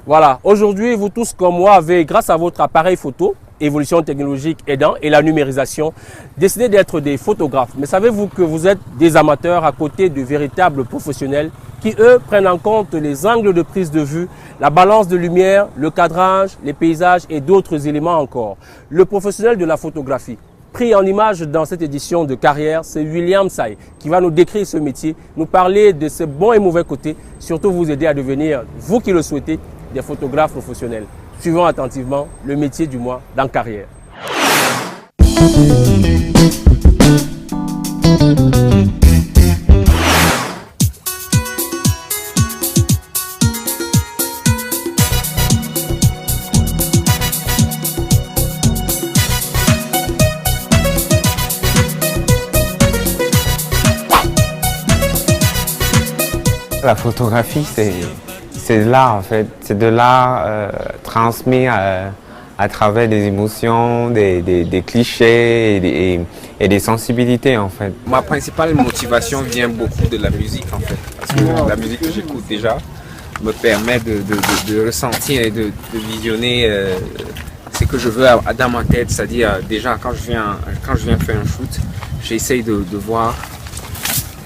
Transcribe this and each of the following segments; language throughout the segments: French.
Voilà, aujourd'hui, vous tous comme moi avez, grâce à votre appareil photo, évolution technologique aidant et la numérisation, décidé d'être des photographes. Mais savez-vous que vous êtes des amateurs à côté de véritables professionnels qui, eux, prennent en compte les angles de prise de vue, la balance de lumière, le cadrage, les paysages et d'autres éléments encore. Le professionnel de la photographie, pris en image dans cette édition de Carrière, c'est William Sai qui va nous décrire ce métier, nous parler de ses bons et mauvais côtés, surtout vous aider à devenir, vous qui le souhaitez, des photographes professionnels. Suivons attentivement le métier du mois dans Carrière. La photographie, c'est l'art en fait, c'est de l'art transmis à travers des émotions, des clichés et des sensibilités en fait. Ma principale motivation vient beaucoup de la musique en fait, parce que la musique que j'écoute déjà me permet de ressentir et de visionner ce que je veux dans ma tête, c'est-à-dire déjà quand je viens faire un shoot, j'essaye de voir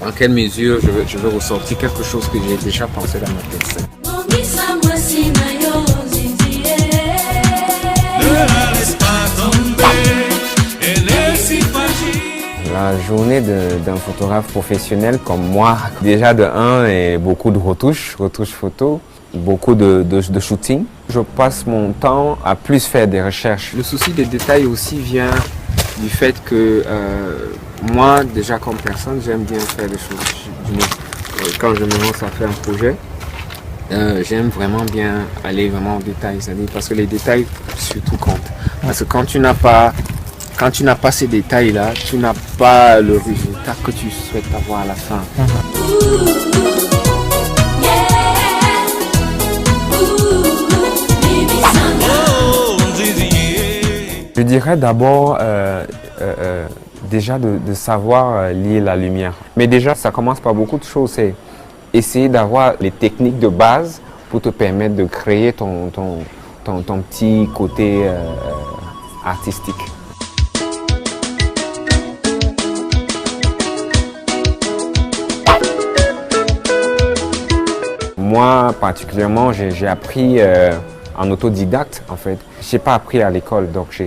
dans quelle mesure je veux ressortir quelque chose que j'ai déjà pensé dans ma tête. La journée d'un photographe professionnel comme moi, déjà de 1, et beaucoup de retouches photos, beaucoup de shooting. Je passe mon temps à plus faire des recherches. Le souci des détails aussi vient du fait que moi, déjà comme personne, j'aime bien faire des choses. Quand je me lance à faire un projet, j'aime vraiment bien aller vraiment au détail, c'est-à-dire parce que les détails surtout comptent. Parce que quand tu n'as pas ces détails-là, tu n'as pas le résultat que tu souhaites avoir à la fin. Je dirais d'abord déjà de savoir lier la lumière. Mais déjà, ça commence par beaucoup de choses. C'est essayer d'avoir les techniques de base pour te permettre de créer ton petit côté artistique. Moi, particulièrement, j'ai appris en autodidacte, en fait. Je n'ai pas appris à l'école, donc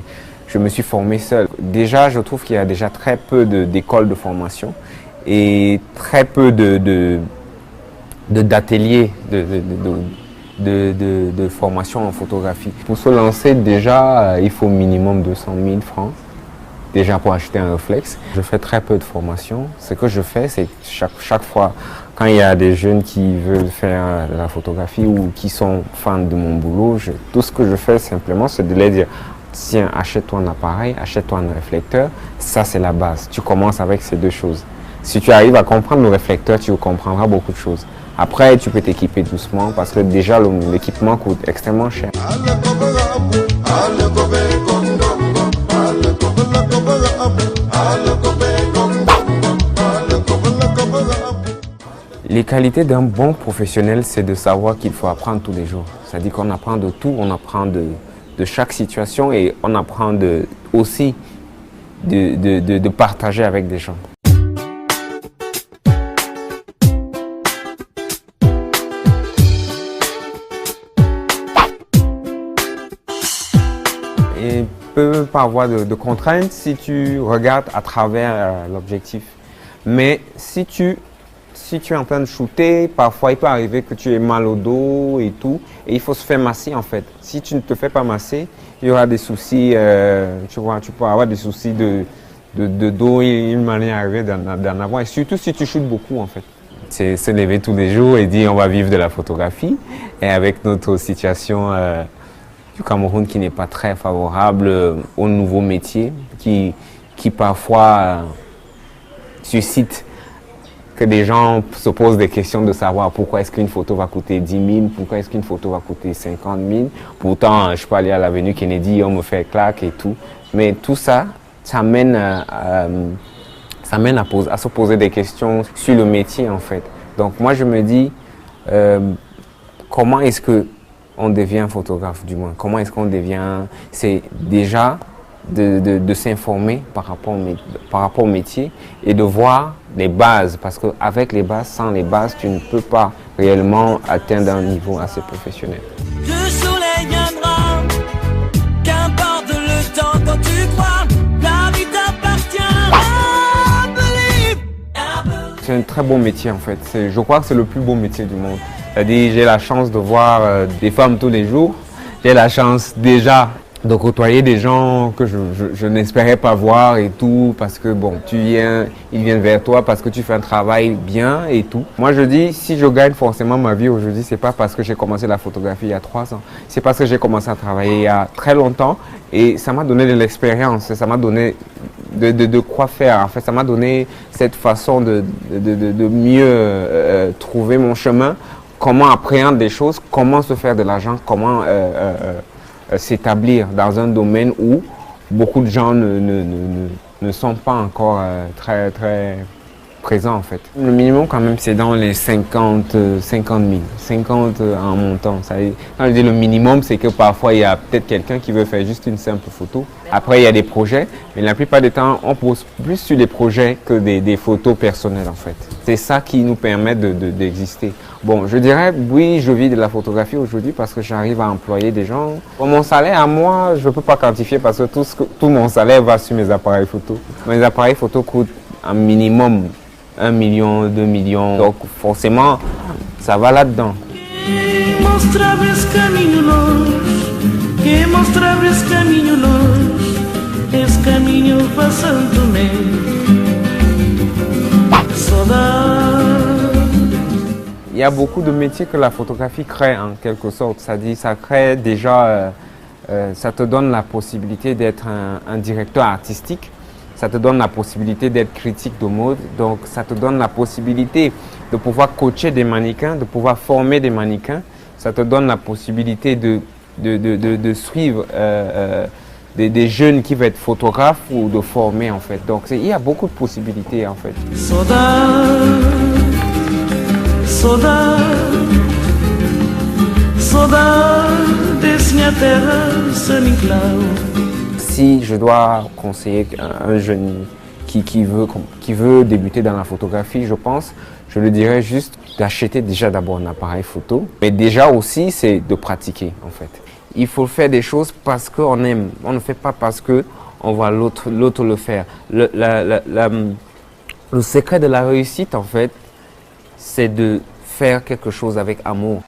je me suis formé seul. Déjà, je trouve qu'il y a déjà très peu d'écoles de formation et très peu d'ateliers de formation en photographie. Pour se lancer, déjà, il faut minimum 200 000 francs. Déjà pour acheter un réflexe. Je fais très peu de formation. Ce que je fais, c'est chaque fois, quand il y a des jeunes qui veulent faire de la photographie ou qui sont fans de mon boulot, tout ce que je fais simplement, c'est de leur dire, tiens, achète-toi un appareil, achète-toi un réflecteur. Ça, c'est la base. Tu commences avec ces deux choses. Si tu arrives à comprendre le réflecteur, tu comprendras beaucoup de choses. Après, tu peux t'équiper doucement parce que déjà, l'équipement coûte extrêmement cher. Les qualités d'un bon professionnel, c'est de savoir qu'il faut apprendre tous les jours. C'est-à-dire qu'on apprend de tout, on apprend de chaque situation et on apprend aussi de partager avec des gens. Il ne peut pas avoir de contraintes si tu regardes à travers l'objectif. Mais si tu es en train de shooter, parfois il peut arriver que tu aies mal au dos et tout. Et il faut se faire masser en fait. Si tu ne te fais pas masser, il y aura des soucis, tu vois, tu peux avoir des soucis de dos et une manière arriver d'en avoir. Et surtout si tu shootes beaucoup en fait. C'est se lever tous les jours et dire on va vivre de la photographie. Et avec notre situation du Cameroun qui n'est pas très favorable aux nouveaux métiers, qui parfois suscite que des gens se posent des questions de savoir pourquoi est-ce qu'une photo va coûter 10 000, pourquoi est-ce qu'une photo va coûter 50 000. Pourtant, je peux aller à l'avenue Kennedy, on me fait claque et tout. Mais tout ça, ça mène à se poser des questions sur le métier en fait. Donc moi je me dis, comment est-ce que on devient photographe du moins? Comment est-ce qu'on devient? C'est déjà de s'informer par rapport au métier et de voir les bases. Parce qu'avec les bases, sans les bases, tu ne peux pas réellement atteindre un niveau assez professionnel. Le soleil viendra, qu'importe le temps quand tu crois, la vie t'appartient. C'est un très beau métier en fait. Je crois que c'est le plus beau métier du monde. C'est-à-dire, j'ai la chance de voir des femmes tous les jours. J'ai la chance déjà de côtoyer des gens que je n'espérais pas voir et tout, parce que bon, ils viennent vers toi parce que tu fais un travail bien et tout. Moi je dis, si je gagne forcément ma vie aujourd'hui, c'est pas parce que j'ai commencé la photographie il y a 3 ans, c'est parce que j'ai commencé à travailler il y a très longtemps et ça m'a donné de l'expérience, ça m'a donné de quoi faire. En fait, ça m'a donné cette façon de mieux trouver mon chemin, comment appréhender des choses, comment se faire de l'argent, comment s'établir dans un domaine où beaucoup de gens ne sont pas encore très présents en fait. Le minimum quand même c'est dans les 50 000, 50 en montant. Quand je dis le minimum, c'est que parfois il y a peut-être quelqu'un qui veut faire juste une simple photo. Après il y a des projets, mais la plupart du temps on pose plus sur des projets que des photos personnelles en fait. C'est ça qui nous permet d'exister. Bon, je dirais oui, je vis de la photographie aujourd'hui parce que j'arrive à employer des gens. Bon, mon salaire à moi, je ne peux pas quantifier parce que tout mon salaire va sur mes appareils photo. Mes appareils photo coûtent un minimum 1 million, 2 millions. Donc forcément, ça va là-dedans. Il y a beaucoup de métiers que la photographie crée en quelque sorte. C'est-à-dire, ça crée déjà, ça te donne la possibilité d'être un directeur artistique. Ça te donne la possibilité d'être critique de mode, donc ça te donne la possibilité de pouvoir coacher des mannequins, de pouvoir former des mannequins. Ça te donne la possibilité de suivre des jeunes qui veulent être photographes ou de former en fait. Donc il y a beaucoup de possibilités en fait. Si je dois conseiller un jeune qui veut débuter dans la photographie, je le dirais juste d'acheter déjà d'abord un appareil photo. Mais déjà aussi, c'est de pratiquer en fait. Il faut faire des choses parce qu'on aime. On ne fait pas parce qu'on voit l'autre le faire. Le secret de la réussite en fait, c'est de faire quelque chose avec amour.